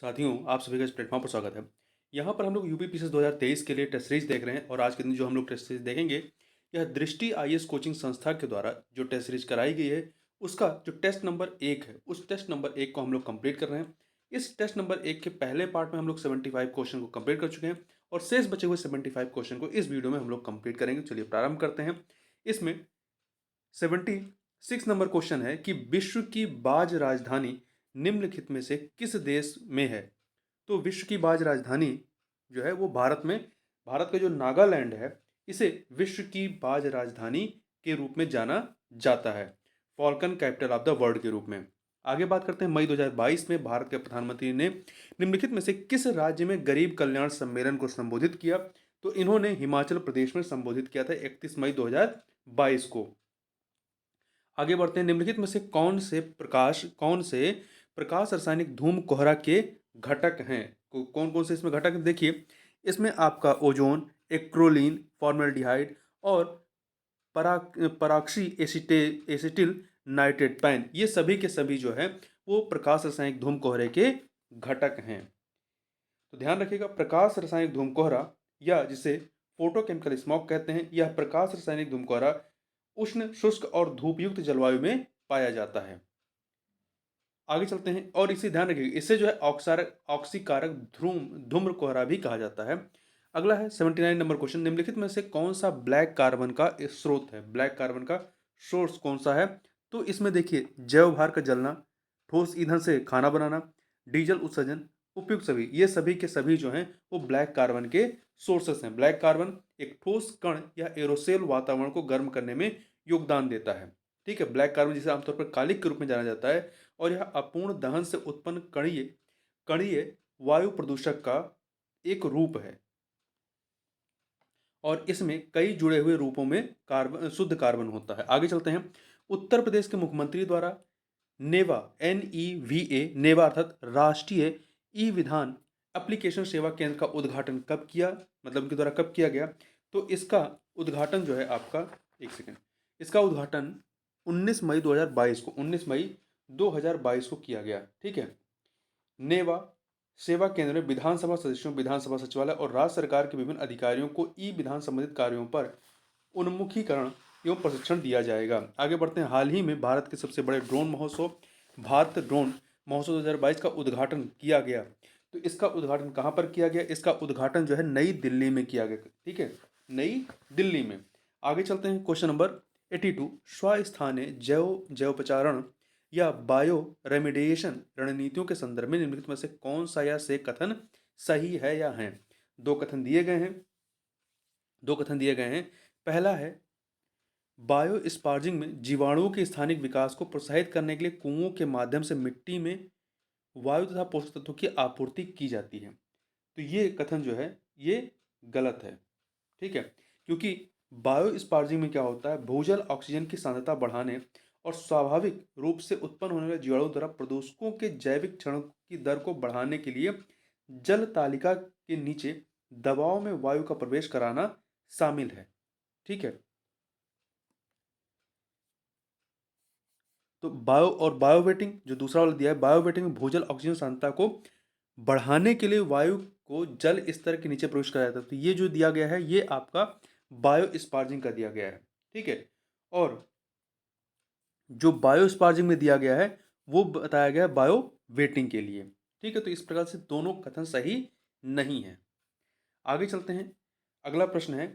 साथियों, आप सभी का इस प्लेटफॉर्म पर स्वागत है। यहाँ पर हम लोग यूपी पीसीएस 2023 के लिए टेस्ट सीरीज देख रहे हैं और आज के दिन जो हम लोग टेस्ट सीरीज देखेंगे, यह दृष्टि आईएएस कोचिंग संस्था के द्वारा जो टेस्ट सीरीज कराई गई है, उसका जो टेस्ट नंबर 1 है, उस टेस्ट नंबर 1 को हम लोग कंप्लीट कर रहे हैं। इस टेस्ट नंबर 1 के पहले पार्ट में हम लोग 75 क्वेश्चन को कंप्लीट कर चुके हैं और शेष बचे हुए 75 क्वेश्चन को इस वीडियो में हम लोग कंप्लीट करेंगे। चलिए प्रारंभ करते हैं। इसमें 76 नंबर क्वेश्चन है कि विश्व की बाज राजधानी निम्नलिखित में से किस देश में है। तो विश्व की बाज राजधानी जो है वो भारत का जो नागालैंड है, इसे विश्व की बाज राजधानी के रूप में जाना जाता है, Falcon capital of the world के रूप में। आगे बात करते हैं, मई 2022 में भारत के प्रधानमंत्री ने निम्नलिखित में से किस राज्य में गरीब कल्याण सम्मेलन को संबोधित किया। तो इन्होंने हिमाचल प्रदेश में संबोधित किया था 31 मई 2022 को। आगे बढ़ते हैं, निम्नलिखित में से कौन से प्रकाश रासायनिक धूम कोहरा के घटक हैं। कौन कौन से इसमें घटक हैं? देखिए, इसमें आपका ओजोन, एक्रोलीन, फॉर्मेल्डिहाइड और पराक्सी एसिटिल नाइट्रेट पैन, ये सभी के सभी जो है वो प्रकाश रासायनिक धूम कोहरे के घटक हैं। तो ध्यान रखिएगा, प्रकाश रासायनिक धूम कोहरा या जिसे फोटोकेमिकल स्मॉग कहते हैं, यह प्रकाश रासायनिक धूम कोहरा उष्ण, शुष्क और धूपयुक्त जलवायु में पाया जाता है। आगे चलते हैं और इसे ध्यान रखिएगा, इसे जो है ऑक्सीकारक धूम्र कोहरा भी कहा जाता है। अगला है 79 नंबर क्वेश्चन, निम्नलिखित में से कौन सा ब्लैक कार्बन का स्रोत है। ब्लैक कार्बन का सोर्स कौन सा है? तो इसमें देखिए, जैव भार का जलना, ठोस ईंधन से खाना बनाना, डीजल उत्सर्जन, उपयुक्त सभी, ये सभी के सभी जो हैं वो ब्लैक कार्बन के सोर्सेस हैं। ब्लैक कार्बन एक ठोस कण या एरोसोल वातावरण को गर्म करने में योगदान देता है। ठीक है, ब्लैक कार्बन जिसे आमतौर पर कालिक के रूप में जाना जाता है और यह अपूर्ण दहन से उत्पन्न कणीय कणीय वायु प्रदूषक का एक रूप है और इसमें कई जुड़े हुए रूपों में शुद्ध कार्बन होता है। आगे चलते हैं, उत्तर प्रदेश के मुख्यमंत्री द्वारा नेवा नेवा अर्थात राष्ट्रीय ई विधान एप्लीकेशन सेवा केंद्र का उद्घाटन कब किया, मतलब उनके द्वारा कब किया गया। तो इसका उद्घाटन जो है आपका, एक सेकेंड, इसका उद्घाटन 19 मई 2022 को 19 मई 2022 को किया गया। ठीक है, नेवा सेवा केंद्र में विधानसभा सदस्यों, विधानसभा सचिवालय और राज्य सरकार के विभिन्न अधिकारियों को ई विधान संबंधित कार्यों पर उन्मुखीकरण एवं प्रशिक्षण दिया जाएगा। आगे बढ़ते हैं, हाल ही में भारत के सबसे बड़े ड्रोन महोत्सव भारत ड्रोन महोत्सव 2022 का उद्घाटन किया गया। तो इसका उद्घाटन कहाँ पर किया गया? इसका उद्घाटन जो है नई दिल्ली में किया गया। ठीक है, नई दिल्ली में। आगे चलते हैं, क्वेश्चन नंबर 82, स्वस्थानीय जैवोपचारण या बायो रेमिडिएशन रणनीतियों के संदर्भ में निम्नलिखित में से कौन सा या से कथन सही है या है। दो कथन दिए गए हैं। पहला है, बायो स्पार्जिंग में जीवाणुओं के स्थानिक विकास को प्रोत्साहित करने के लिए कुओं के माध्यम से मिट्टी में वायु तथा पोषक तत्वों की आपूर्ति की जाती है। तो ये कथन जो है ये गलत है। ठीक है, क्योंकि बायो स्पार्जिंग में क्या होता है, भूजल ऑक्सीजन की सांद्रता बढ़ाने और स्वाभाविक रूप से उत्पन्न होने वाले जीवाणुओं द्वारा प्रदूषकों के जैविक क्षरण की दर को बढ़ाने के लिए जल तालिका के नीचे दबाव में वायु का प्रवेश कराना शामिल है। ठीक है, तो बायो वेटिंग जो दूसरा वाला दिया है, बायो वेटिंग में भूजल ऑक्सीजन सांद्रता को बढ़ाने के लिए वायु को जल स्तर के नीचे प्रवेश कराया जाता है। तो ये जो दिया गया है ये आपका बायो स्पार्जिंग का दिया गया है। ठीक है, और जो बायो स्पार्जिंग में दिया गया है वो बताया गया है बायो वेटिंग के लिए। ठीक है, तो इस प्रकार से दोनों कथन सही नहीं है। आगे चलते हैं, अगला प्रश्न है,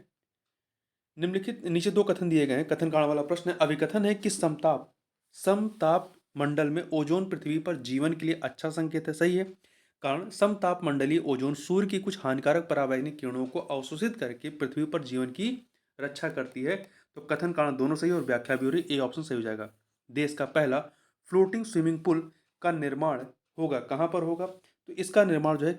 निम्नलिखित नीचे दो कथन दिए गए हैं। कथन कारण वाला प्रश्न है, अभिकथन है कि समताप मंडल में ओजोन पृथ्वी पर जीवन के लिए अच्छा संकेत है। सही है, कारण समताप मंडलीय ओजोन सूर्य की कुछ हानिकारक पराबैंगनी किरणों को अवशोषित करके पृथ्वी पर जीवन की रक्षा करती है। तो कथन कारण दोनों सही और व्याख्या भी हो रही, ए ऑप्शन सही हो जाएगा। देश का पहला फ्लोटिंग स्विमिंग पूल का निर्माण होगा, कहाँ पर होगा? तो इसका निर्माण जो है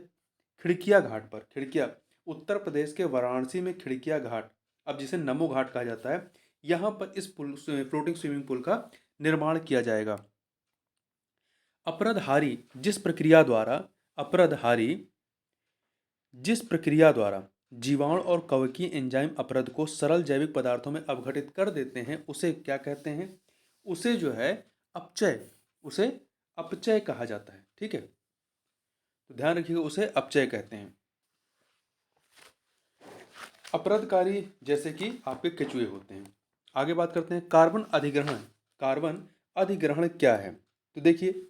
खिड़किया घाट पर, खिड़किया उत्तर प्रदेश के वाराणसी में खिड़किया घाट, अब जिसे नमो घाट कहा जाता है, यहाँ पर इस फ्लोटिंग स्विमिंग पूल का निर्माण किया जाएगा। अपराधहारी जिस प्रक्रिया द्वारा अपराधहारी जिस प्रक्रिया द्वारा जीवाणु और कवकीय एंजाइम अपरद को सरल जैविक पदार्थों में अपघटित कर देते हैं उसे क्या कहते हैं? उसे जो है अपचय, उसे अपचय कहा जाता है। ठीक है, तो ध्यान रखिएगा, उसे अपचय कहते हैं। अपरदकारी जैसे कि आपके केचुए होते हैं। आगे बात करते हैं कार्बन अधिग्रहण। कार्बन अधिग्रहण क्या है? तो देखिए,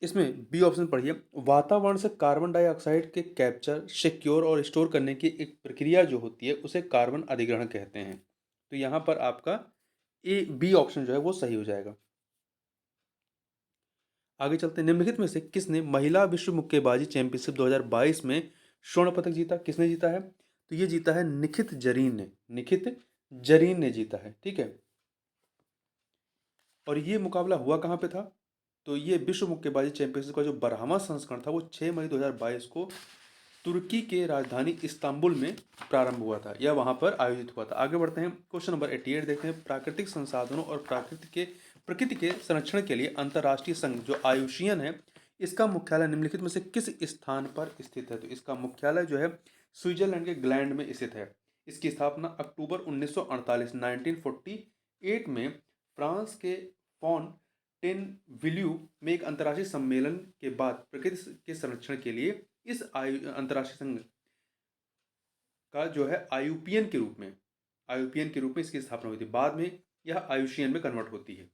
इसमें बी ऑप्शन पढ़िए। वातावरण से कार्बन डाइऑक्साइड के कैप्चर, सिक्योर और स्टोर करने की एक प्रक्रिया जो होती है उसे कार्बन अधिग्रहण कहते हैं। तो यहाँ पर आपका ए बी ऑप्शन जो है वो सही हो जाएगा। आगे चलते हैं, निम्नलिखित में से किसने महिला विश्व मुक्केबाजी चैंपियनशिप 2022 में स्वर्ण पदक जीता? किसने जीता है? तो ये जीता है निखित जरीन ने। निखित जरीन ने जीता है, ठीक है। और ये मुकाबला हुआ कहाँ पे था? तो ये विश्व मुक्केबाजी चैंपियनशिप का जो 12वां संस्करण था वो 6 मई 2022 को तुर्की के राजधानी इस्तांबुल में प्रारंभ हुआ था, या वहाँ पर आयोजित हुआ था। आगे बढ़ते हैं, क्वेश्चन नंबर 88 देखते हैं। प्राकृतिक संसाधनों और प्रकृति के संरक्षण के लिए अंतर्राष्ट्रीय संघ जो आयुषियन है, इसका मुख्यालय निम्नलिखित में से किस स्थान पर स्थित है? तो इसका मुख्यालय जो है स्विट्जरलैंड के ग्लैंड में स्थित है। इसकी स्थापना अक्टूबर 1948 1948 में फ्रांस के फॉन्टेनविल्यू में एक अंतर्राष्ट्रीय सम्मेलन के बाद प्रकृति के संरक्षण के लिए इस अंतर्राष्ट्रीय संघ का जो है आईयूपीएन के रूप में इसकी स्थापना हुई थी। बाद में यह आयुषियन में कन्वर्ट होती है।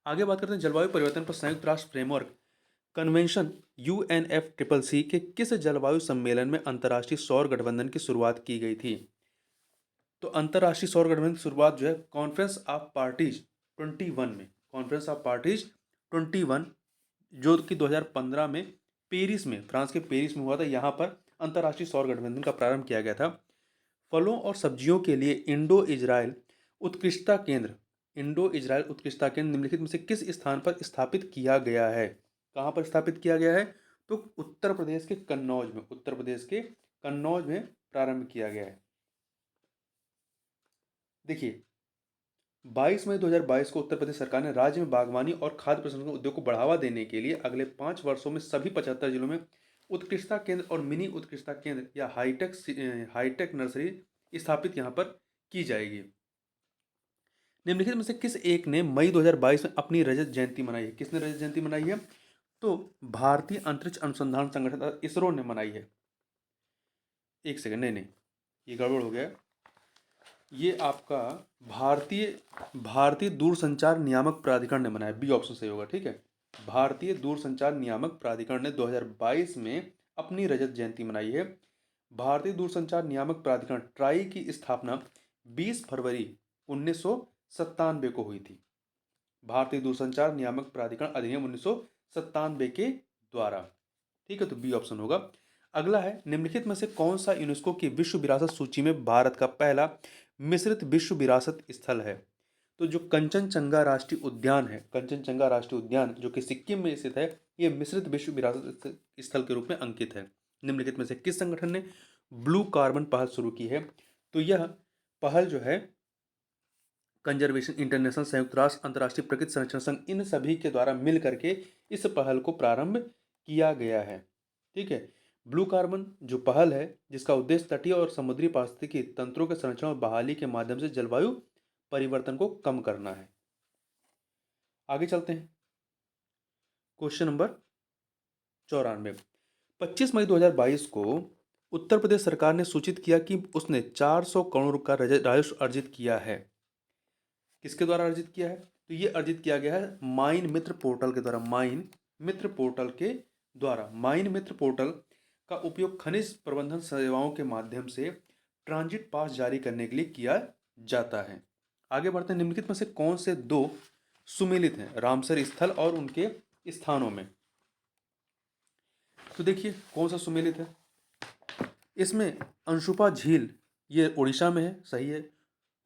आगे बात करते हैं जलवायु परिवर्तन पर संयुक्त राष्ट्र फ्रेमवर्क कन्वेंशन UNFCCC के किस जलवायु सम्मेलन में अंतर्राष्ट्रीय सौर गठबंधन की शुरुआत की गई थी? तो अंतर्राष्ट्रीय सौर गठबंधन की शुरुआत जो है कॉन्फ्रेंस ऑफ पार्टीज 21 में, कॉन्फ्रेंस ऑफ पार्टीज 21 जो कि 2015 में पेरिस में, फ्रांस के पेरिस में हुआ था। यहाँ पर अंतर्राष्ट्रीय सौर गठबंधन का प्रारंभ किया गया था। फलों और सब्जियों के लिए इंडो इजराइल उत्कृष्टता केंद्र निम्नलिखित में से किस स्थान पर स्थापित किया गया है? कहाँ पर स्थापित किया गया है? तो उत्तर प्रदेश के कन्नौज में प्रारंभ किया गया है। देखिए, 22 मई 2022 को उत्तर प्रदेश सरकार ने राज्य में बागवानी और खाद्य प्रसंस्करण उद्योग को बढ़ावा देने के लिए अगले 5 वर्षों में सभी 75 जिलों में उत्कृष्टता केंद्र और मिनी उत्कृष्टता केंद्र या हाईटेक नर्सरी स्थापित यहाँ पर की जाएगी। निम्नलिखित में से किस एक ने मई 2022 में अपनी रजत जयंती मनाई है? किसने रजत जयंती मनाई है? तो भारतीय अंतरिक्ष अनुसंधान संगठन इसरो ने मनाई है। एक सेकंड, नहीं, ये गड़बड़ हो गया। ये आपका भारतीय दूरसंचार नियामक प्राधिकरण ने मनाया। बी ऑप्शन सही होगा, ठीक है। भारतीय दूरसंचार नियामक प्राधिकरण ने 2022 में अपनी रजत जयंती मनाई है। भारतीय दूरसंचार नियामक प्राधिकरण ट्राई की स्थापना 20 फरवरी 1997 को हुई थी। भारतीय दूरसंचार नियामक प्राधिकरण अधिनियम 1997 के द्वारा, ठीक है। तो बी ऑप्शन होगा। अगला है, निम्नलिखित में से कौन सा यूनेस्को की विश्व विरासत सूची में भारत का पहला मिश्रित विश्व विरासत स्थल है? तो जो कंचनजंगा राष्ट्रीय उद्यान है, कंचनजंगा राष्ट्रीय उद्यान जो कि सिक्किम में स्थित है, ये मिश्रित विश्व विरासत स्थल के रूप में अंकित है। निम्नलिखित में से किस संगठन ने ब्लू कार्बन पहल शुरू की है? तो यह पहल जो है कंजर्वेशन इंटरनेशनल, संयुक्त राष्ट्र, अंतर्राष्ट्रीय प्रकृति संरक्षण संघ, इन सभी के द्वारा मिल करके इस पहल को प्रारंभ किया गया है, ठीक है। ब्लू कार्बन जो पहल है जिसका उद्देश्य तटीय और समुद्री पारिस्थितिकी तंत्रों के संरक्षण और बहाली के माध्यम से जलवायु परिवर्तन को कम करना है। आगे चलते हैं, क्वेश्चन नंबर 94। 25 मई 2022 को उत्तर प्रदेश सरकार ने सूचित किया कि उसने 400 करोड़ का राजस्व अर्जित किया है। किसके द्वारा अर्जित किया है? तो ये अर्जित किया गया है माइन मित्र पोर्टल के द्वारा। माइन मित्र पोर्टल का उपयोग खनिज प्रबंधन सेवाओं के माध्यम से ट्रांजिट पास जारी करने के लिए किया जाता है। आगे बढ़ते हैं, निम्नलिखित में से कौन से दो सुमेलित हैं रामसर स्थल और उनके स्थानों में? तो देखिए कौन सा सुमेलित है। इसमें अंशुपा झील ये उड़ीसा में है, सही है।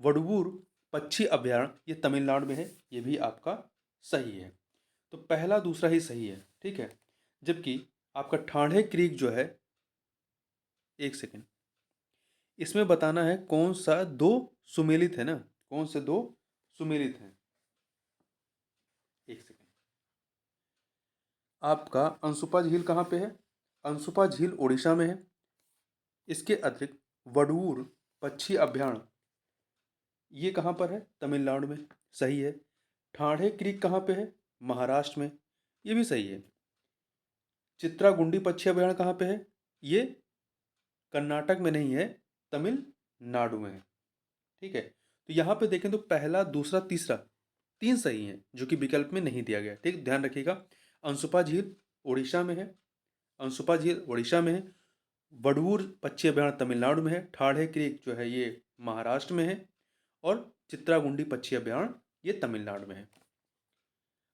वडवूर पक्षी अभयारण्य ये तमिलनाडु में है, ये भी आपका सही है। तो पहला दूसरा ही सही है, ठीक है। जबकि आपका ठाणे क्रीक जो है, एक सेकेंड, इसमें बताना है कौन सा दो सुमेलित है ना, कौन से दो सुमेलित हैं। एक सेकेंड, आपका अंशुपा झील कहाँ पे है? अंशुपा झील उड़ीसा में है। इसके अतिरिक्त वडवूर पक्षी अभयारण्य ये कहाँ पर है? तमिलनाडु में, सही है। ठाणे क्रीक कहाँ पे है? महाराष्ट्र में, ये भी सही है। चित्रागुंडी पक्षी अभयारण्य कहाँ पे है? ये कर्नाटक में नहीं है, तमिलनाडु में है। ठीक है, तो यहाँ पे देखें तो पहला, दूसरा, तीसरा, तीन सही हैं जो कि विकल्प में नहीं दिया गया। ठीक, ध्यान रखिएगा। अंशुपा झील उड़ीसा में है, अंशुपा झील उड़ीसा में है। वडवूर पक्षी अभयारण्य तमिलनाडु में है। ठाढ़े क्रीक जो है ये महाराष्ट्र में है। और चित्रागुंडी पक्षी अभयारण्य ये तमिलनाडु में है।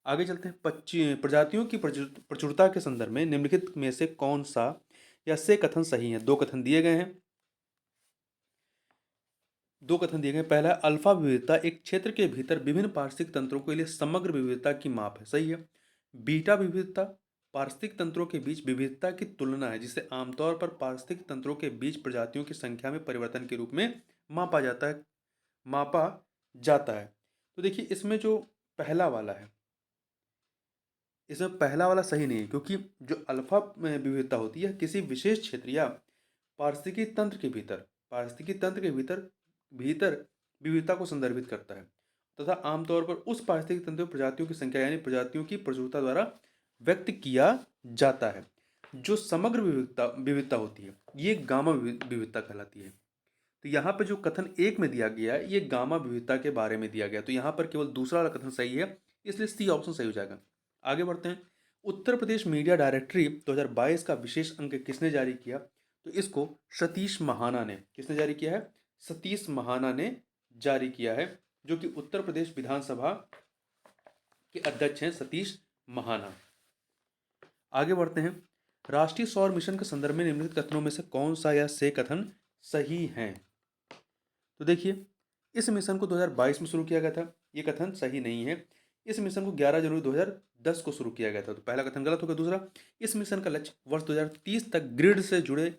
आगे चलते हैं। पक्षी प्रजातियों की प्रचुरता के संदर्भ में निम्नलिखित में से कौन सा या से कथन सही है? दो कथन दिए गए हैं, दो कथन दिए गए। पहला, अल्फा विविधता एक क्षेत्र के भीतर विभिन्न पारिस्थितिक तंत्रों के लिए समग्र विविधता की माप है। सही है। बीटा विविधता पारिस्थितिक तंत्रों के बीच विविधता की तुलना है, जिसे आमतौर पर पारिस्थितिक तंत्रों के बीच प्रजातियों की संख्या में परिवर्तन के रूप में मापा जाता है। तो देखिए, इसमें जो पहला वाला है, इसमें पहला वाला सही नहीं है, क्योंकि जो अल्फा विविधता होती है किसी विशेष क्षेत्र या पारिस्थितिकी तंत्र के भीतर विविधता को संदर्भित करता है तथा आमतौर पर उस पारिस्थितिक तंत्र में प्रजातियों की संख्या यानी प्रजातियों की प्रचुरता द्वारा व्यक्त किया जाता है। जो समग्र विविधता होती है ये गामा विविधता कहलाती है। तो यहाँ पे जो कथन एक में दिया गया है ये गामा विविधता के बारे में दिया गया, तो यहाँ पर केवल दूसरा वाला कथन सही है, इसलिए सी ऑप्शन सही हो जाएगा। आगे बढ़ते हैं। उत्तर प्रदेश मीडिया डायरेक्टरी 2022 का विशेष अंक किसने जारी किया? तो इसको सतीश महाना ने, किसने जारी किया है? सतीश महाना ने जारी किया है, जो कि उत्तर प्रदेश विधानसभा के अध्यक्ष हैं, सतीश महाना। आगे बढ़ते हैं। राष्ट्रीय सौर मिशन के संदर्भ में निम्नलिखित कथनों में से कौन सा या से कथन सही है? तो देखिए, इस मिशन को 2022 में शुरू किया गया था, ये कथन सही नहीं है। इस मिशन को 11 जनवरी 2010 को शुरू किया गया था, तो पहला कथन गलत हो गया। दूसरा, इस मिशन का लक्ष्य वर्ष 2030 तक ग्रिड से जुड़े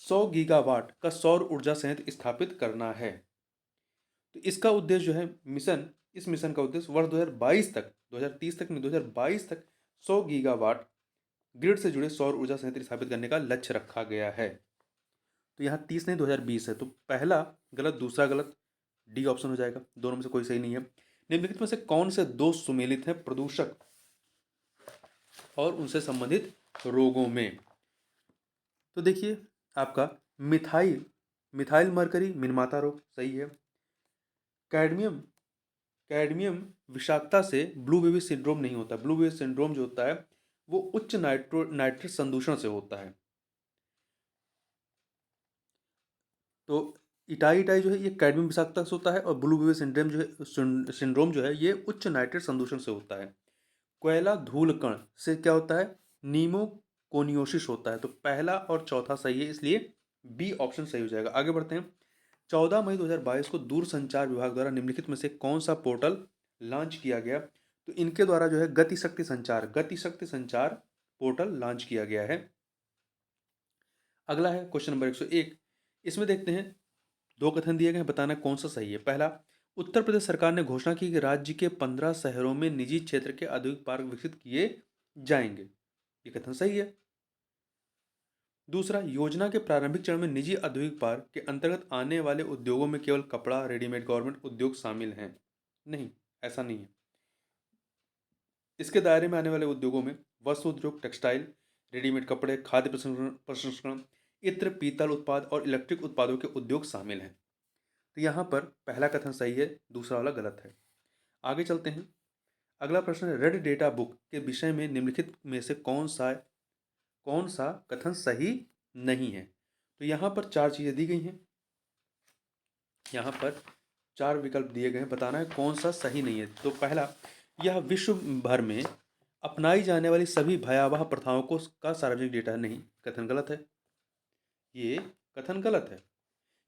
100 गीगावाट का सौर ऊर्जा संयंत्र स्थापित करना है। तो इसका उद्देश्य जो है इस मिशन का उद्देश्य वर्ष 2022 तक, 2030 तक नहीं, 2022 तक 100 गीगावाट ग्रिड से जुड़े सौर ऊर्जा संयंत्र स्थापित करने का लक्ष्य रखा गया है। तो यहाँ 30 नहीं 2020 है, तो पहला गलत, दूसरा गलत, डी ऑप्शन हो जाएगा। दोनों में से कोई सही नहीं है। निम्नलिखित में से कौन से दो सुमेलित हैं प्रदूषक और उनसे संबंधित रोगों में? तो देखिए, आपका मिथाइल मरकरी मिनमाता रोग सही है। कैडमियम विषाक्तता से ब्लू बेबी सिंड्रोम नहीं होता। ब्लू बेबी सिंड्रोम जो होता है वो उच्च नाइट्रेट संदूषण से होता है। तो इटाई जो है ये कैडमियम विषाक्तता से होता है, और ब्लू बेबी सिंड्रोम जो है ये उच्च नाइट्रेट संदूषण से होता है। कोयला धूल कण से क्या होता है? नीमोकोनियोसिस होता है। तो पहला और चौथा सही है, इसलिए बी ऑप्शन सही हो जाएगा। आगे बढ़ते हैं। 14 मई 2022 को दूरसंचार विभाग द्वारा निम्नलिखित में से कौन सा पोर्टल लॉन्च किया गया? तो इनके द्वारा जो है गति शक्ति संचार पोर्टल लॉन्च किया गया है। अगला है क्वेश्चन नंबर 101। इसमें देखते हैं, दो कथन दिए गए हैं, बताना कौन सा सही है। पहला, उत्तर प्रदेश सरकार ने घोषणा की कि राज्य के 15 शहरों में निजी क्षेत्र के औद्योगिक पार्क विकसित किए जाएंगे, ये कथन सही है। दूसरा, योजना के प्रारंभिक चरण में निजी औद्योगिक पार्क के अंतर्गत आने वाले उद्योगों में केवल कपड़ा, रेडीमेड गारमेंट उद्योग शामिल हैं। नहीं, ऐसा नहीं है। इसके दायरे में आने वाले उद्योगों में वस्त्र उद्योग, टेक्सटाइल, रेडीमेड कपड़े, खाद्य प्रसंस्करण, इत्र, पीतल उत्पाद और इलेक्ट्रिक उत्पादों के उद्योग शामिल हैं। तो यहाँ पर पहला कथन सही है, दूसरा वाला गलत है। आगे चलते हैं। अगला प्रश्न है, रेड डेटा बुक के विषय में निम्नलिखित में से कौन सा कथन सही नहीं है? तो यहाँ पर चार चीजें दी गई हैं, यहाँ पर चार विकल्प दिए गए हैं, बताना है कौन सा सही नहीं है। तो पहला, यह विश्व भर में अपनाई जाने वाली सभी भयावह प्रथाओं का सार्वजनिक डेटा नहीं, कथन गलत है। ये कथन गलत है,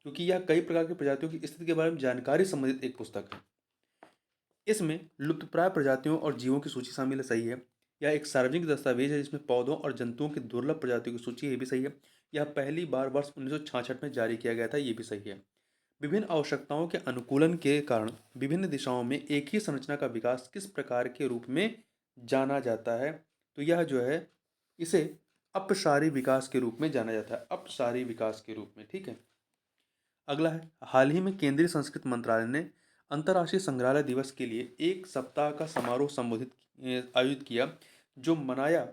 क्योंकि यह कई प्रकार की प्रजातियों की स्थिति के बारे में जानकारी संबंधित एक पुस्तक है। इसमें लुप्तप्राय प्रजातियों और जीवों की सूची शामिल है, सही है। यह एक सार्वजनिक दस्तावेज है जिसमें पौधों और जंतुओं की दुर्लभ प्रजातियों की सूची है, ये भी सही है। यह पहली बार वर्ष 1966 में जारी किया गया था, ये भी सही है। विभिन्न आवश्यकताओं के अनुकूलन के कारण विभिन्न दिशाओं में एक ही संरचना का विकास किस प्रकार के रूप में जाना जाता है? तो यह जो है इसे अपसारी विकास के रूप में जाना जाता है, अपसारी विकास के रूप में। ठीक है। अगला है, हाल ही में केंद्रीय संस्कृति मंत्रालय ने अंतर्राष्ट्रीय संग्रहालय दिवस के लिए एक सप्ताह का समारोह आयोजित किया, जो मनाया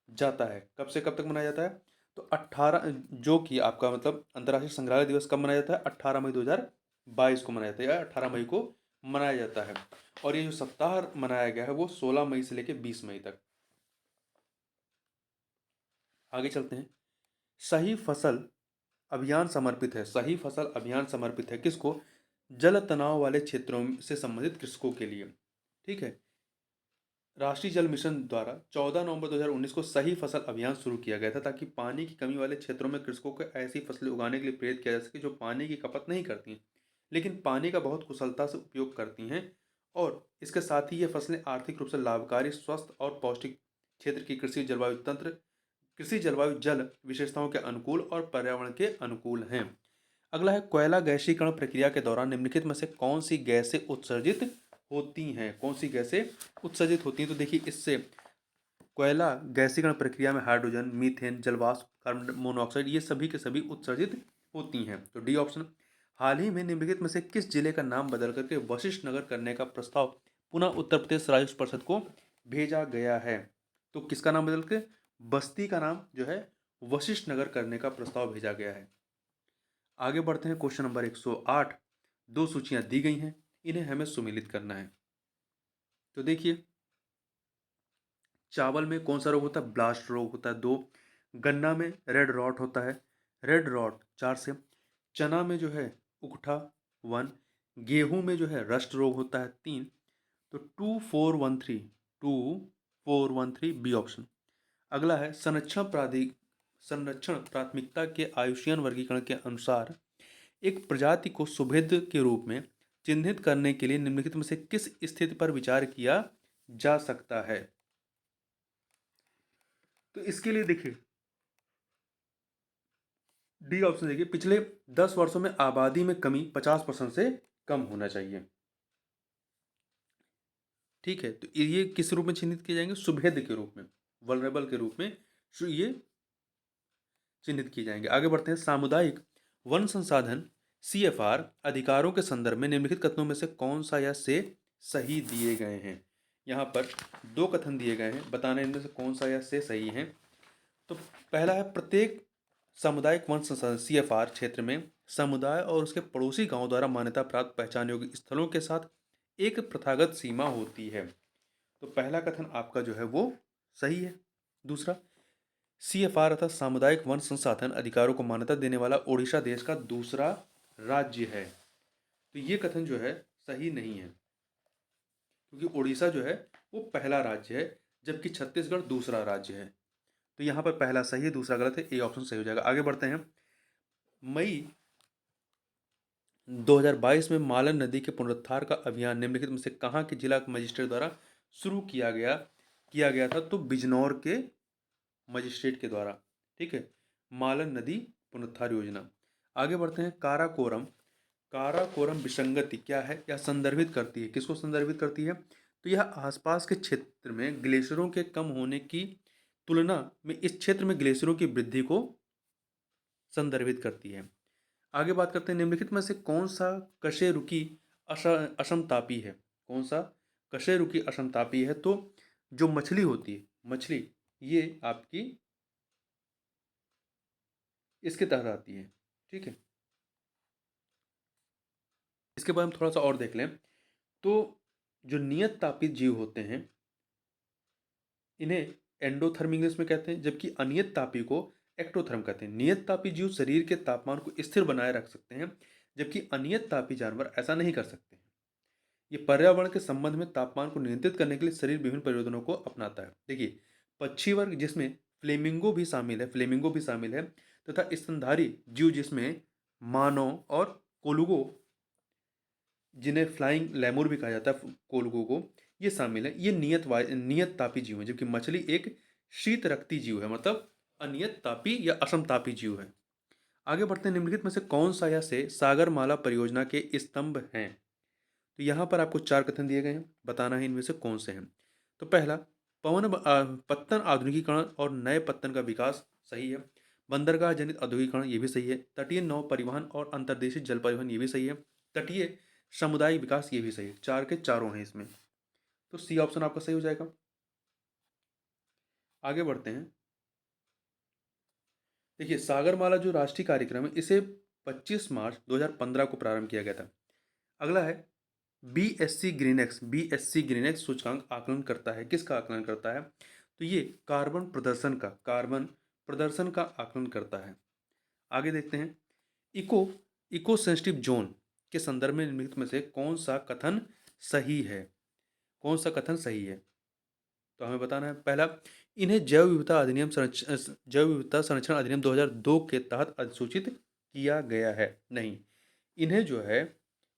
जाता है। कब से कब तक मनाया जाता है? तो 18, जो कि आपका मतलब अंतर्राष्ट्रीय संग्रहालय दिवस कब मनाया जाता है? 18 मई 2022 को मनाया जाता है, या 18 मई को मनाया जाता है। और ये जो सप्ताह मनाया गया है वो 16 मई से लेकर 20 मई तक। आगे चलते हैं। सही फसल अभियान समर्पित है, सही फसल अभियान समर्पित है किसको? जल तनाव वाले क्षेत्रों से संबंधित कृषकों के लिए। ठीक है। राष्ट्रीय जल मिशन द्वारा 14 नवंबर 2019 को सही फसल अभियान शुरू किया गया था, ताकि पानी की कमी वाले क्षेत्रों में कृषकों को ऐसी फसलें उगाने के लिए प्रेरित किया जा सके जो पानी की खपत नहीं करती हैं, लेकिन पानी का बहुत कुशलता से उपयोग करती हैं। और इसके साथ ही ये फसलें आर्थिक रूप से लाभकारी, स्वस्थ और पौष्टिक क्षेत्र की कृषि जलवायु जल विशेषताओं के अनुकूल और पर्यावरण के अनुकूल हैं। अगला है, कोयला गैसीकरण प्रक्रिया के दौरान निम्नलिखित में से कौन सी गैसें उत्सर्जित होती हैं? कौन सी गैसें उत्सर्जित होती हैं? तो देखिए, इससे कोयला गैसीकरण प्रक्रिया में हाइड्रोजन, मीथेन, जलवाष्प, कार्बन मोनोऑक्साइड, ये सभी के सभी उत्सर्जित होती हैं। तो डी ऑप्शन। हाल ही में निम्नलिखित में से किस जिले का नाम बदल करके वशिष्ठ नगर करने का प्रस्ताव पुनः उत्तर प्रदेश राज्य परिषद को भेजा गया है? तो किसका नाम बदल के बस्ती का नाम जो है वशिष्ठ नगर करने का प्रस्ताव भेजा गया है। आगे बढ़ते हैं। Question number 108। दो सूचियां दी गई हैं, इन्हें हमें सुमेलित करना है। तो देखिए, चावल में कौन सा रोग होता है? ब्लास्ट रोग होता है 2। गन्ना में रेड रॉट होता है, रेड रॉट 4 से। चना में जो है उकठा 1। गेहूं में जो है रस्ट रोग होता है 3। तो 2413 बी ऑप्शन। अगला है, संरक्षण प्राथमिकता के आयुष्मान वर्गीकरण के अनुसार एक प्रजाति को सुभेद्य के रूप में चिन्हित करने के लिए निम्नलिखित में से किस स्थिति पर विचार किया जा सकता है? तो इसके लिए देखिए, डी ऑप्शन देखिए, पिछले 10 वर्षों में आबादी में कमी 50% से कम होना चाहिए। ठीक है, तो ये किस रूप में चिन्हित किए जाएंगे? सुभेद्य के रूप में, वल्नरेबल के रूप में ये चिन्हित किए जाएंगे। आगे बढ़ते हैं। सामुदायिक वन संसाधन सीएफआर अधिकारों के संदर्भ में निम्नलिखित कथनों में से कौन सा या से सही दिए गए हैं? यहाँ पर दो कथन दिए गए हैं, बताना इनमें से कौन सा या से सही है। तो पहला है, प्रत्येक सामुदायिक वन संसाधन सीएफआर क्षेत्र में समुदाय और उसके पड़ोसी गांव द्वारा मान्यता प्राप्त पहचान योग्य स्थलों के साथ एक प्रथागत सीमा होती है। तो पहला कथन आपका जो है वो सही है। दूसरा, सीएफआर अर्थात सामुदायिक वन संसाधन अधिकारों को मान्यता देने वाला ओडिशा देश का दूसरा राज्य है। तो ये कथन जो है सही नहीं है, क्योंकि ओडिशा जो है वो पहला राज्य है, जबकि छत्तीसगढ़ दूसरा राज्य है। तो यहाँ पर पहला सही है, दूसरा गलत है, ए ऑप्शन सही हो जाएगा। आगे बढ़ते हैं। मई 2022 में मालन नदी के पुनरुद्धार का अभियान निम्नलिखित में से कहाँ के जिला मजिस्ट्रेट द्वारा शुरू किया गया था? तो बिजनौर के मजिस्ट्रेट के द्वारा। ठीक है, मालन नदी पुनरुद्धार योजना। आगे बढ़ते हैं। काराकोरम विसंगति क्या है? यह संदर्भित करती है, किसको संदर्भित करती है? तो यह आसपास के क्षेत्र में ग्लेशियरों के कम होने की तुलना में इस क्षेत्र में ग्लेशियरों की वृद्धि को संदर्भित करती है। आगे बात करते हैं। निम्नलिखित में से कौन सा कशेरुकी अक्षमतापी है? कौन सा कशेरुकी अक्षमतापी है? तो जो मछली होती है, मछली, ये आपकी इसके तहत आती है। ठीक है, इसके बाद हम थोड़ा सा और देख लें तो जो नियत तापित जीव होते हैं इन्हें एंडोथर्म इंग्लिश में कहते हैं, जबकि अनियत तापी को एक्टोथर्म कहते हैं। नियत तापी जीव शरीर के तापमान को स्थिर बनाए रख सकते हैं, जबकि अनियत तापी जानवर ऐसा नहीं कर सकते हैं। ये पर्यावरण के संबंध में तापमान को नियंत्रित करने के लिए शरीर विभिन्न परिवर्तनों को अपनाता है। देखिए, पक्षी वर्ग जिसमें फ्लेमिंगो भी शामिल है तथा स्तनधारी जीव जिसमें मानव और कोलुगो, जिन्हें फ्लाइंग लेमुर भी कहा जाता है, कोलुगो को, ये शामिल है। ये नियत तापी जीव है, जबकि मछली एक शीत रक्ती जीव है, मतलब अनियत तापी या असमतापी जीव है। आगे बढ़ते हैं। निम्नलिखित में से कौन सा या से सागरमाला परियोजना के स्तंभ हैं? तो यहाँ पर आपको 4 कथन दिए गए हैं, बताना है इनमें से कौन से हैं। तो पहला, पत्तन आधुनिकीकरण और नए पत्तन का विकास सही है। बंदरगाह जनित औद्योगिकरण ये भी सही है। तटीय नौ परिवहन और अंतर्देशीय जल परिवहन ये भी सही है। तटीय समुदाय विकास ये भी सही है। 4 के चारों हैं इसमें, तो सी ऑप्शन आपका सही हो जाएगा। आगे बढ़ते हैं। देखिए, सागरमाला जो राष्ट्रीय कार्यक्रम है, इसे 25 मार्च 2015 को प्रारंभ किया गया था। अगला है बीएससी ग्रीनएक्स। बीएससी ग्रीनएक्स सूचकांक आकलन करता है, किसका आकलन करता है? तो ये कार्बन प्रदर्शन का आकलन करता है। आगे देखते हैं, इको इको सेंसिटिव जोन के संदर्भ में निम्नलिखित में से कौन सा कथन सही है? कौन सा कथन सही है? तो हमें बताना है। पहला, इन्हें जैव विविधता संरक्षण अधिनियम 2002 के तहत अधिसूचित किया गया है। नहीं, इन्हें जो है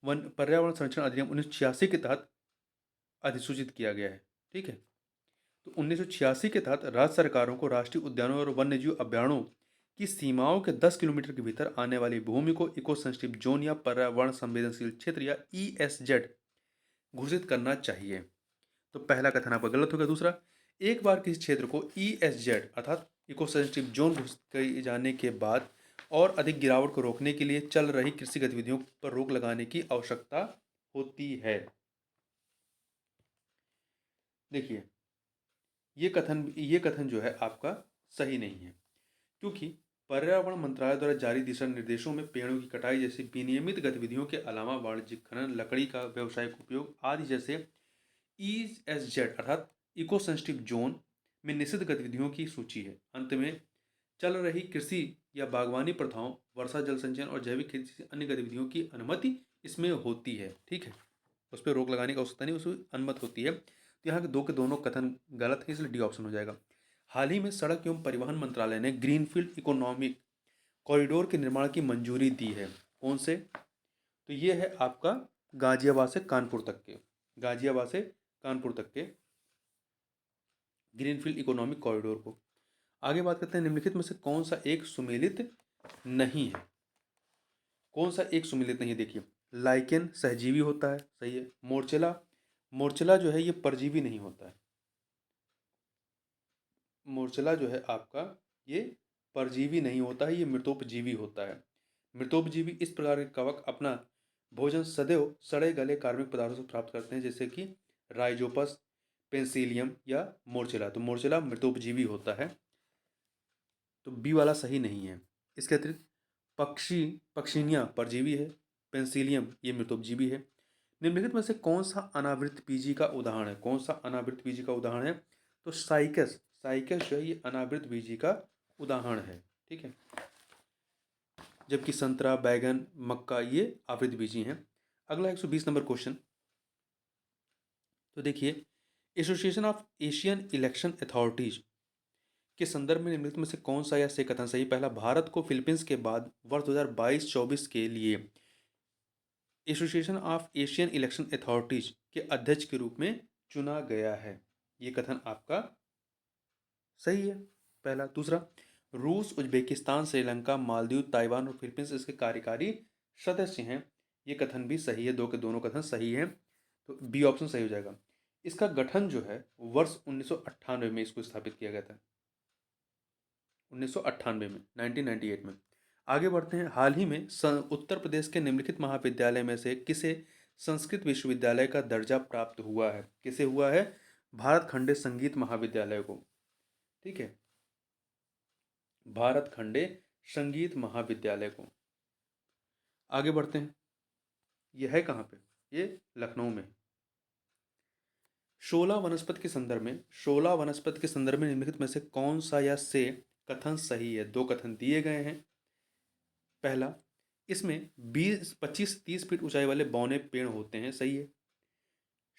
वन पर्यावरण संरक्षण अधिनियम 1986 के तहत अधिसूचित किया गया है। ठीक है, तो 1986 के तहत राज्य सरकारों को राष्ट्रीय उद्यानों और वन्यजीव अभ्यारण्यों की सीमाओं के 10 किलोमीटर के भीतर आने वाली भूमि को इको सेंसिटिव जोन या पर्यावरण संवेदनशील क्षेत्र या ईएसजेड घोषित करना चाहिए। तो पहला कथन आपका गलत हो गया। दूसरा, एक बार किसी क्षेत्र को ईएसजेड अर्थात इको सेंसिटिव जोन घोषित किए जाने के बाद और अधिक गिरावट को रोकने के लिए चल रही कृषि गतिविधियों पर रोक लगाने की आवश्यकता होती है। देखिए, ये कथन जो है आपका सही नहीं है, क्योंकि पर्यावरण मंत्रालय द्वारा जारी दिशा निर्देशों में पेड़ों की कटाई जैसी विनियमित गतिविधियों के अलावा वाणिज्यिक खनन, लकड़ी का व्यावसायिक उपयोग आदि जैसे ईएसजेड अर्थात इको सेंसिटिव जोन में निषिद्ध गतिविधियों की सूची है। अंत में, चल रही कृषि या बागवानी प्रथाओं, वर्षा जल संचयन और जैविक खेती से अन्य गतिविधियों की अनुमति इसमें होती है। ठीक है, उस पर रोक लगाने की आवश्यकता नहीं, उसमें अनुमति होती है। तो यहाँ के दो कथन गलत है, इसलिए डी ऑप्शन हो जाएगा। हाल ही में सड़क एवं परिवहन मंत्रालय ने ग्रीनफील्ड इकोनॉमिक कॉरिडोर के निर्माण की मंजूरी दी है। कौन से? तो ये है आपका गाजियाबाद से कानपुर तक के ग्रीनफील्ड इकोनॉमिक कॉरिडोर को। आगे बात करते हैं, निम्नलिखित में से कौन सा एक सुमेलित नहीं है? कौन सा एक सुमेलित नहीं है? देखिए, लाइकेन सहजीवी होता है, सही है। मोर्चला जो है ये परजीवी नहीं होता है। मोर्चला जो है आपका ये परजीवी नहीं होता है, ये मृतोपजीवी होता है। मृतोपजीवी इस प्रकार के कवक अपना भोजन सदैव सड़े गले कार्बनिक पदार्थों से प्राप्त करते हैं, जैसे कि राइजोपस, पेंसिलियम या मोर्चला। तो मोर्चला मृतोपजीवी होता है, तो बी वाला सही नहीं है। इसके अतिरिक्त पक्षियाँ परजीवी है, पेंसिलियम ये मृतोपजीवी है। निम्नलिखित में से कौन सा अनावृत बीजी का उदाहरण है? कौन सा अनावृत बीजी का उदाहरण है? तो साइकस जो है ये अनावृत बीजी का उदाहरण है। ठीक है, जबकि संतरा, बैगन, मक्का ये आवृत बीजी हैं। अगला 120 नंबर क्वेश्चन। तो देखिए, association of Asian election authorities के संदर्भ में निम्नलिखित में से कौन सा या से कथन सही? पहला, भारत को फिलीपींस के बाद वर्ष 2022-24 के लिए association of Asian election authorities के अध्यक्ष के रूप में चुना गया है। ये कथन आपका सही है, पहला। दूसरा, रूस, उज्बेकिस्तान, श्रीलंका, मालदीव, ताइवान और फिलीपींस इसके कार्यकारी सदस्य हैं। ये कथन भी सही है, दो के दोनों कथन सही हैं, तो बी ऑप्शन सही हो जाएगा। इसका गठन जो है वर्ष 1998 में इसको स्थापित किया गया था, 1998 में, 1998 में। आगे बढ़ते हैं। हाल ही में उत्तर प्रदेश के निम्नलिखित महाविद्यालय में से किसे संस्कृत विश्वविद्यालय का दर्जा प्राप्त हुआ है? किसे हुआ है? भारत खंडे संगीत महाविद्यालय को। ठीक है, भारत खंडे संगीत महाविद्यालय को। आगे बढ़ते हैं, यह है कहाँ पे? ये लखनऊ में। शोला वनस्पति के संदर्भ में निम्नलिखित में से कौन सा या से कथन सही है? दो कथन दिए गए हैं। पहला, इसमें 20-25-30 फीट ऊंचाई वाले बौने पेड़ होते हैं, सही है।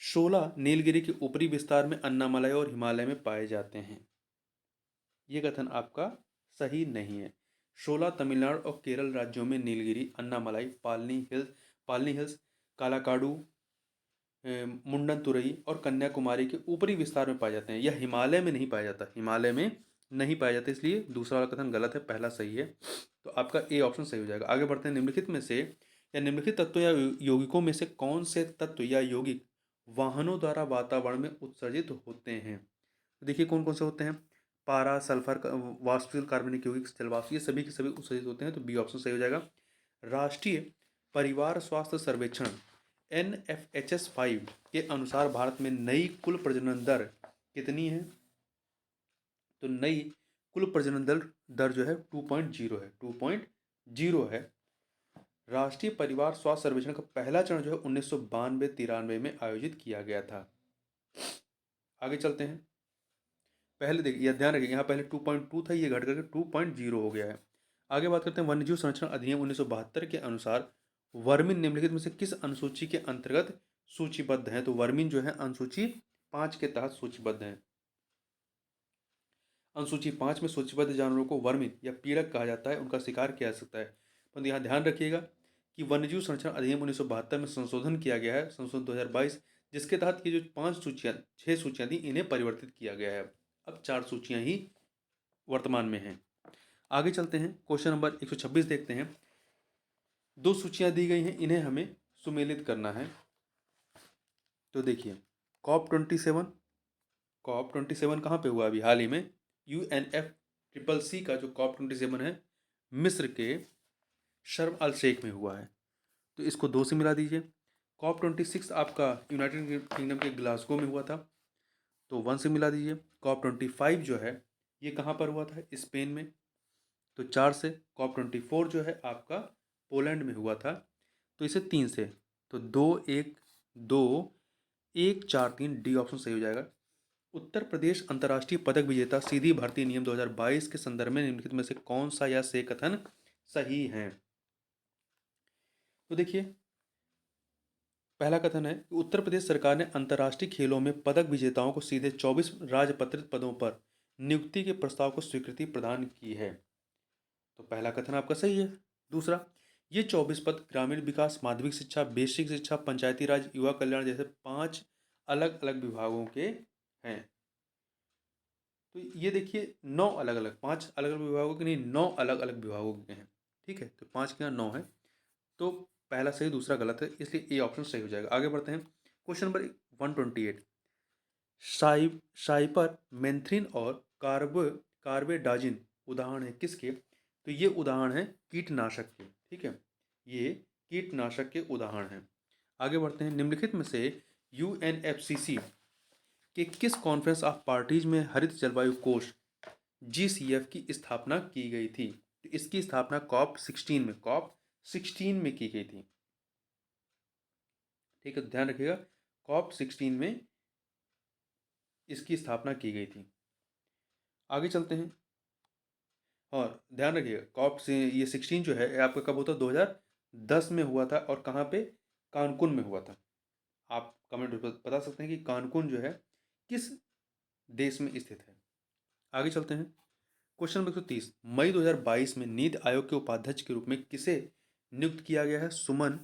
शोला नीलगिरी के ऊपरी विस्तार में अन्नामलाई और हिमालय में पाए जाते हैं। ये कथन आपका सही नहीं है। शोला तमिलनाडु और केरल राज्यों में नीलगिरी, अन्नामलाई, पालनी हिल्स, कालाकाडू, मुंडन तुरई और कन्याकुमारी के ऊपरी विस्तार में पाए जाते हैं। यह हिमालय में नहीं पाया जाता, इसलिए दूसरा वाला कथन गलत है, पहला सही है। तो आपका ए ऑप्शन सही हो जाएगा। आगे बढ़ते हैं। निम्नलिखित में से या निम्नलिखित तत्वों या यौगिकों में से कौन से तत्व या यौगिक वाहनों द्वारा वातावरण में उत्सर्जित होते हैं? तो देखिए कौन कौन से होते हैं। पारा, सल्फर, वाष्पशील कार्बनिक यौगिक, जल वाष्प, ये सभी के सभी उत्सर्जित होते हैं, तो बी ऑप्शन सही हो जाएगा। राष्ट्रीय परिवार स्वास्थ्य सर्वेक्षण NFHS5 के अनुसार भारत में नई कुल प्रजनन दर कितनी है? तो नई कुल प्रजनन दर जो है 2.0 है, 2.0 है। राष्ट्रीय परिवार स्वास्थ्य सर्वेक्षण का पहला चरण जो है 1992-93 में आयोजित किया गया था। आगे चलते हैं। पहले देखिए, यह ध्यान रखिए, यहाँ पहले 2.2 था, ये घट करके 2.0 हो गया है। आगे बात करते हैं। वन्यजीव संरक्षण अधिनियम 1972 के अनुसार वर्मिन निम्नलिखित में से किस अनुसूची के अंतर्गत सूचीबद्ध है? तो वर्मिन जो है अनुसूची 5 के तहत सूचीबद्ध है। अनुसूची 5 में सूचीबद्ध जानवरों को वर्मिन या पीड़क कहा जाता है, उनका शिकार किया जा सकता है। परंतु यहाँ ध्यान रखिएगा कि वन्यजीव संरक्षण अधिनियम 1972 में संशोधन किया गया है, संशोधन 2022, जिसके तहत ये जो 5 सूचियाँ 6 सूचियाँ थी, इन्हें परिवर्तित किया गया है। अब 4 सूचियाँ ही वर्तमान में हैं। आगे चलते हैं। क्वेश्चन नंबर 126 देखते हैं। 2 सूचियाँ दी गई हैं, इन्हें हमें सुमेलित करना है। तो देखिए, COP27 कहाँ पे हुआ? अभी हाल ही में UNFCCC का जो COP27 है, मिस्र के शर्म अल शेख में हुआ है, तो इसको 2 से मिला दीजिए। COP26 आपका यूनाइटेड किंगडम के ग्लासगो में हुआ था, तो 1 से मिला दीजिए। COP25 जो है ये कहाँ पर हुआ था? स्पेन में, तो 4 से। COP24 जो है आपका पोलैंड में हुआ था, तो इसे 3 से। तो 2 1 2 1 4 3 डी ऑप्शन सही हो जाएगा। उत्तर प्रदेश अंतर्राष्ट्रीय पदक विजेता सीधी भर्ती नियम 2022 के संदर्भ में निम्नलिखित में से कौन सा या से कथन सही है? तो देखिए, पहला कथन है कि उत्तर प्रदेश सरकार ने अंतर्राष्ट्रीय खेलों में पदक विजेताओं को सीधे 24 राजपत्रित पदों पर नियुक्ति के प्रस्ताव को स्वीकृति प्रदान की है। तो पहला कथन आपका सही है। दूसरा, ये 24 पद ग्रामीण विकास, माध्यमिक शिक्षा, बेसिक शिक्षा, पंचायती राज, युवा कल्याण जैसे 5 अलग अलग विभागों के हैं। तो ये देखिए 9 अलग अलग, 5 अलग अलग विभागों के नहीं, 9 अलग अलग विभागों के हैं। ठीक है, तो 5 के यहाँ 9 है, तो पहला सही दूसरा गलत है, इसलिए ए ऑप्शन सही हो जाएगा। आगे बढ़ते हैं। Question number 128। साइपर मेंथ्रिन और कार्बेडाजिन उदाहरण है किसके? तो ये उदाहरण है कीटनाशक के। ठीक है, ये कीटनाशक के उदाहरण हैं। आगे बढ़ते हैं। निम्नलिखित में से UNFCCC के किस कॉन्फ्रेंस ऑफ पार्टीज में हरित जलवायु कोष GCF की स्थापना की गई थी? तो इसकी स्थापना COP16 में की गई थी। ठीक है, तो ध्यान रखिएगा, COP16 में इसकी स्थापना की गई थी। आगे चलते हैं और ध्यान रखिएगा, कॉप से ये 16 जो है आपका कब होता? 2010 में हुआ था, और कहाँ पे? कानकुन में हुआ था। आप कमेंट में बता सकते हैं कि कानकुन जो है किस देश में स्थित है। आगे चलते हैं। Question number 130। मई 2022 में नीति आयोग के उपाध्यक्ष के रूप में किसे नियुक्त किया गया है? सुमन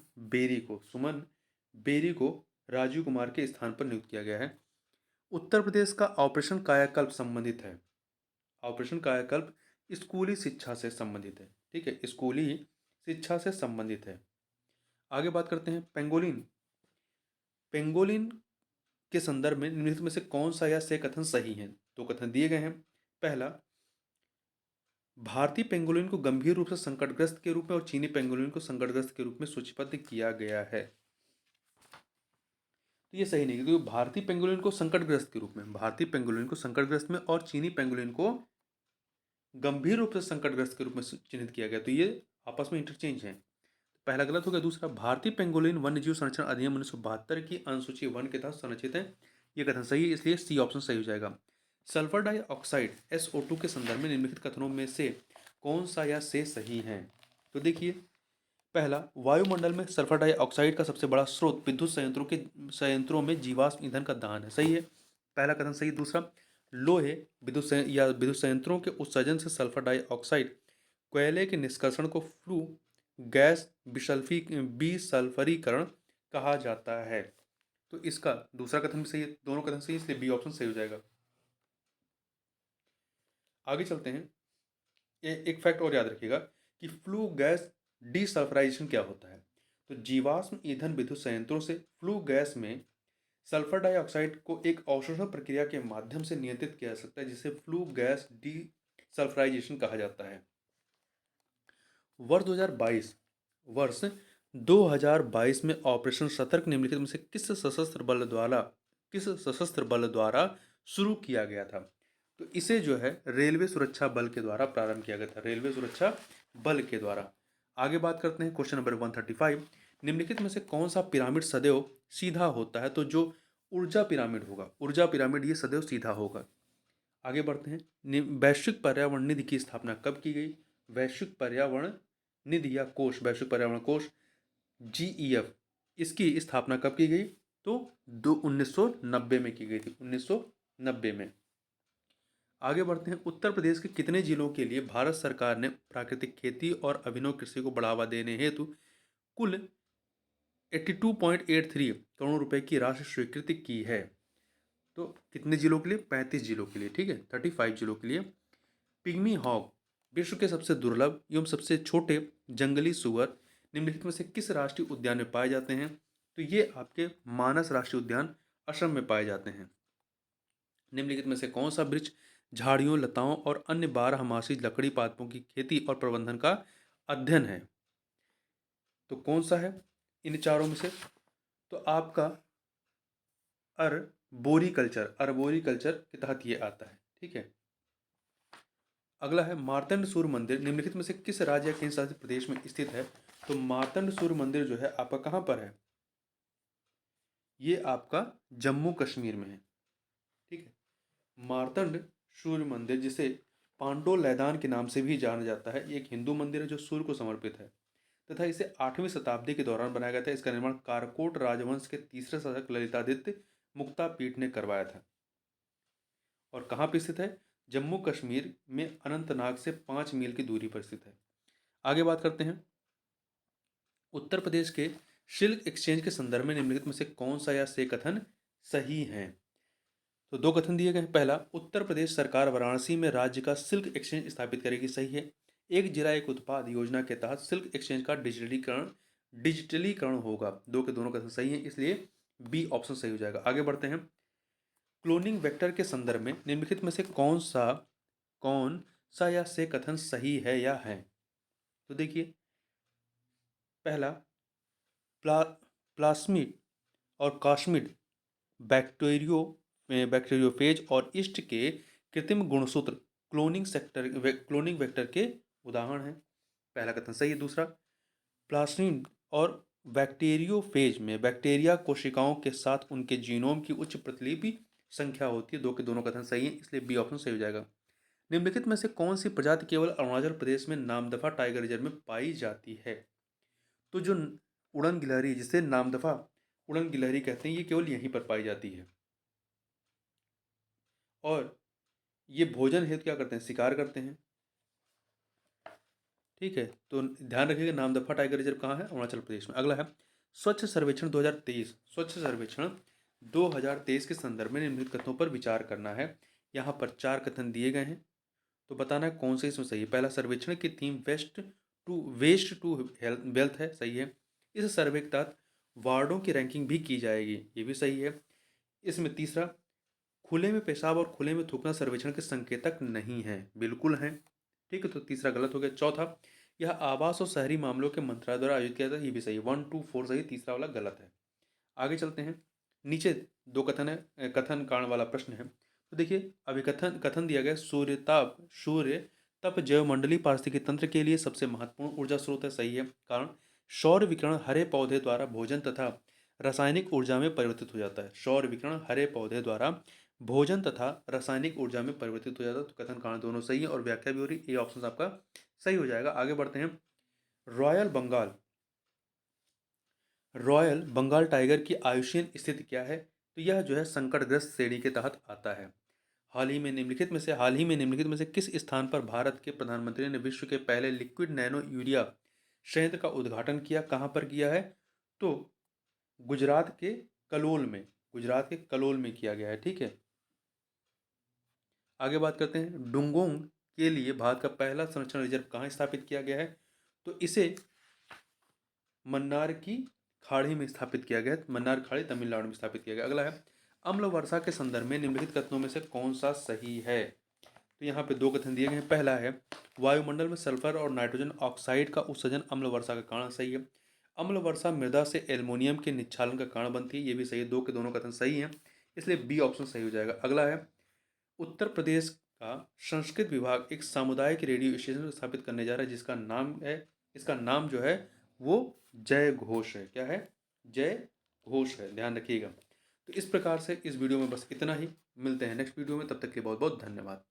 बेरी को राजीव कुमार के स्थान पर नियुक्त किया गया है। उत्तर प्रदेश का ऑपरेशन कायाकल्प संबंधित है। ऑपरेशन कायाकल्प स्कूली शिक्षा से संबंधित है। ठीक है, स्कूली शिक्षा से संबंधित है। आगे बात करते हैं। पेंगोलिन के संदर्भ में निम्नलिखित में से कौन सा या से कथन सही है? तो कथन दिए गए हैं। पहला, भारतीय पेंगोलिन को गंभीर रूप से संकटग्रस्त के रूप में और चीनी पेंगोलिन को संकटग्रस्त के रूप में सूचीबद्ध किया गया है। तो ये सही नहीं है, क्योंकि भारतीय पेंगोलिन को संकटग्रस्त के रूप में, भारतीय पेंगोलिन को संकटग्रस्त में और चीनी पेंगोलिन को गंभीर रूप से संकटग्रस्त के रूप में चिन्हित किया गया, तो ये आपस में इंटरचेंज है। पहला गलत हो गया। दूसरा, भारतीय पेंगोलिन वन्यजीव संरक्षण अधिनियम 1972 की अनुसूची 1 के तहत संरक्षित है, ये कथन सही है, इसलिए सी ऑप्शन सही हो जाएगा। सल्फर डाइऑक्साइड SO2 के संदर्भ में निम्नलिखित कथनों में से कौन सा या से सही है? तो देखिए, पहला, वायुमंडल में सल्फर डाइऑक्साइड का सबसे बड़ा स्रोत विद्युत संयंत्रों में जीवाश्म ईंधन का दहन है। सही है, पहला कथन सही। दूसरा, लोहे विद्युत संयंत्रों के उत्सर्जन से सल्फर डाइऑक्साइड कोयले के निष्कर्षण को फ्लू गैस विसल्फरीकरण कहा जाता है। तो इसका दूसरा कथन भी सही है, दोनों कथन सही है, इसलिए बी ऑप्शन सही हो जाएगा। आगे चलते हैं। एक फैक्ट और याद रखिएगा कि फ्लू गैस डीसल्फराइजेशन क्या होता है? तो जीवाश्म ईंधन विद्युत संयंत्रों से फ्लू गैस में सल्फर डाइऑक्साइड को एक अवशोषण प्रक्रिया के माध्यम से नियंत्रित किया जा सकता है, जिसे फ्लू गैस डीसल्फराइजेशन कहा जाता है। वर्ष 2022 में ऑपरेशन सतर्क निम्नलिखित में से किस सशस्त्र बल द्वारा शुरू किया गया था? तो इसे जो है रेलवे सुरक्षा बल के द्वारा प्रारंभ किया गया था, रेलवे सुरक्षा बल के द्वारा। आगे बात करते हैं क्वेश्चन नंबर 135। निम्नलिखित में से कौन सा पिरामिड सदैव सीधा होता है? तो जो ऊर्जा पिरामिड होगा, ऊर्जा पिरामिड, ये सदैव सीधा होगा। आगे बढ़ते हैं। वैश्विक पर्यावरण निधि की स्थापना कब की गई? वैश्विक पर्यावरण निधि या कोष, वैश्विक पर्यावरण कोष GEF, इसकी स्थापना कब की गई? तो 1990 में की गई थी, 1990 में। आगे बढ़ते हैं। उत्तर प्रदेश के कितने जिलों के लिए भारत सरकार ने प्राकृतिक खेती और अभिनव कृषि को बढ़ावा देने हेतु कुल 82.83 करोड़ रुपए की राशि स्वीकृति की है? तो कितने जिलों के लिए? 35 जिलों के लिए, ठीक है, 35 जिलों के लिए। पिग्मी हॉग विश्व के सबसे दुर्लभ एवं सबसे छोटे जंगली सुअर निम्नलिखित में से किस राष्ट्रीय उद्यान में पाए जाते हैं? तो ये आपके मानस राष्ट्रीय उद्यान असम में पाए जाते हैं। निम्नलिखित में से कौन सा वृक्ष झाड़ियों, लताओं और अन्य बारहमासी लकड़ी पादपों की खेती और प्रबंधन का अध्ययन है? तो कौन सा है इन चारों में से? तो आपका अर्बोरिकल्चर के तहत ये आता है, ठीक है। अगला है मार्तंड सूर्य मंदिर निम्नलिखित में से किस राज्य या केंद्र शासित प्रदेश में स्थित है? तो मार्तंड सूर्य मंदिर जो है आपका कहाँ पर है? ये आपका जम्मू कश्मीर में है, ठीक है। मार्तंड सूर्य मंदिर, जिसे पांडो लैदान के नाम से भी जाना जाता है, ये एक हिंदू मंदिर है जो सूर्य को समर्पित है तथा इसे 8वीं शताब्दी के दौरान बनाया गया था। इसका निर्माण कारकोट राजवंश के तीसरे शासक ललितादित्य मुक्तापीठ ने करवाया था। और कहाँ पर स्थित है? जम्मू कश्मीर में अनंतनाग से 5 मील की दूरी पर स्थित है। आगे बात करते हैं। उत्तर प्रदेश के सिल्क एक्सचेंज के संदर्भ में निम्नलिखित में से कौन सा या से कथन सही है? तो दो कथन दिए गए हैं। पहला, उत्तर प्रदेश सरकार वाराणसी में राज्य का सिल्क एक्सचेंज स्थापित करेगी, सही है। एक जिला एक उत्पाद योजना के तहत सिल्क एक्सचेंज का डिजिटलीकरण होगा। दो के दोनों कथन सही है, इसलिए बी ऑप्शन सही हो जाएगा। आगे बढ़ते हैं। क्लोनिंग वेक्टर के संदर्भ में निम्नलिखित में से कौन सा या से कथन सही है या है? तो देखिए, पहला, प्लास्मिड और कास्मिड बैक्टीरियोफेज और ईस्ट के कृत्रिम गुणसूत्र क्लोनिंग वेक्टर के उदाहरण हैं। पहला कथन सही है। दूसरा, प्लास्मिड और बैक्टीरियोफेज में बैक्टीरिया कोशिकाओं के साथ उनके जीनोम की उच्च प्रतिलिपि संख्या होती है। दो के दोनों कथन सही है, इसलिए बी ऑप्शन सही हो जाएगा। निम्नलिखित में से कौन सी प्रजाति केवल अरुणाचल प्रदेश में नामदफा टाइगर रिजर्व में पाई जाती है? तो जो उड़न गिलहरी, जिसे नामदफा उड़न गिलहरी कहते हैं, ये केवल यहीं पर पाई जाती है। और ये भोजन हेतु क्या करते हैं? शिकार करते हैं, ठीक है। तो ध्यान रखिएगा, नामदफा टाइगर रिजर्व कहाँ है? अरुणाचल प्रदेश में। अगला है स्वच्छ सर्वेक्षण 2023। स्वच्छ सर्वेक्षण 2023 के संदर्भ में निम्नलिखित कथनों पर विचार करना है। यहाँ पर 4 कथन दिए गए हैं, तो बताना है कौन से इसमें सही है। पहला, सर्वेक्षण की थीम वेस्ट टू वेल्थ है, सही है। इस सर्वे के तहत वार्डों की रैंकिंग भी की जाएगी, ये भी सही है। इसमें तीसरा, खुले में पेशाब और खुले में थूकना सर्वेक्षण के संकेतक नहीं है, बिल्कुल हैं, ठीक है। तो तीसरा गलत हो गया। चौथा, यह आवास और शहरी मामलों के मंत्रालय द्वारा आयोजित किया था, ये भी सही है। 1 2 4 सही, तीसरा वाला गलत है। आगे चलते हैं। नीचे दो कथन है, कथन कारण वाला प्रश्न है। तो देखिए, अभी कथन दिया गया, सूर्य तप जैवमंडलीय पारिस्थितिकी तंत्र के लिए सबसे महत्वपूर्ण ऊर्जा स्रोत है, सही है। कारण, सौर विकिरण हरे पौधे द्वारा भोजन तथा रासायनिक ऊर्जा में परिवर्तित हो जाता है। सौर विकिरण हरे पौधे द्वारा भोजन तथा रासायनिक ऊर्जा में परिवर्तित हो जाता है। तो कथन कारण दोनों सही है और व्याख्या भी हो रही, ये ऑप्शन आपका सही हो जाएगा। आगे बढ़ते हैं। रॉयल बंगाल टाइगर की आयुषीय स्थिति क्या है? तो यह जो है संकटग्रस्त श्रेणी के तहत आता है। हाल ही में निम्नलिखित में से किस स्थान पर भारत के प्रधानमंत्री ने विश्व के पहले लिक्विड नैनो यूरिया संयंत्र का उद्घाटन किया? कहाँ पर किया है? तो गुजरात के कलोल में किया गया है, ठीक है। आगे बात करते हैं। डुंगोंग के लिए भारत का पहला संरक्षण रिजर्व कहाँ स्थापित किया गया है? तो इसे मन्नार की खाड़ी में स्थापित किया गया, मन्नार खाड़ी तमिलनाडु में स्थापित किया गया। अगला है, अम्ल वर्षा के संदर्भ में निम्नलिखित कथनों में से कौन सा सही है? तो यहाँ पे दो कथन दिए गए हैं। पहला है, वायुमंडल में सल्फर और नाइट्रोजन ऑक्साइड का उत्सर्जन अम्ल वर्षा का कारण, सही है। अम्ल वर्षा मृदा से एल्युमिनियम के निक्षालन का कारण बनती है, ये भी सही है। दो के दोनों कथन सही हैं, इसलिए बी ऑप्शन सही हो जाएगा। अगला है, उत्तर प्रदेश का संस्कृत विभाग एक सामुदायिक रेडियो स्टेशन स्थापित करने जा रहा है, जिसका नाम है, इसका नाम जो है वो जय घोष है। क्या है? जय घोष है, ध्यान रखिएगा। तो इस प्रकार से इस वीडियो में बस इतना ही। मिलते हैं नेक्स्ट वीडियो में, तब तक के लिए बहुत बहुत धन्यवाद।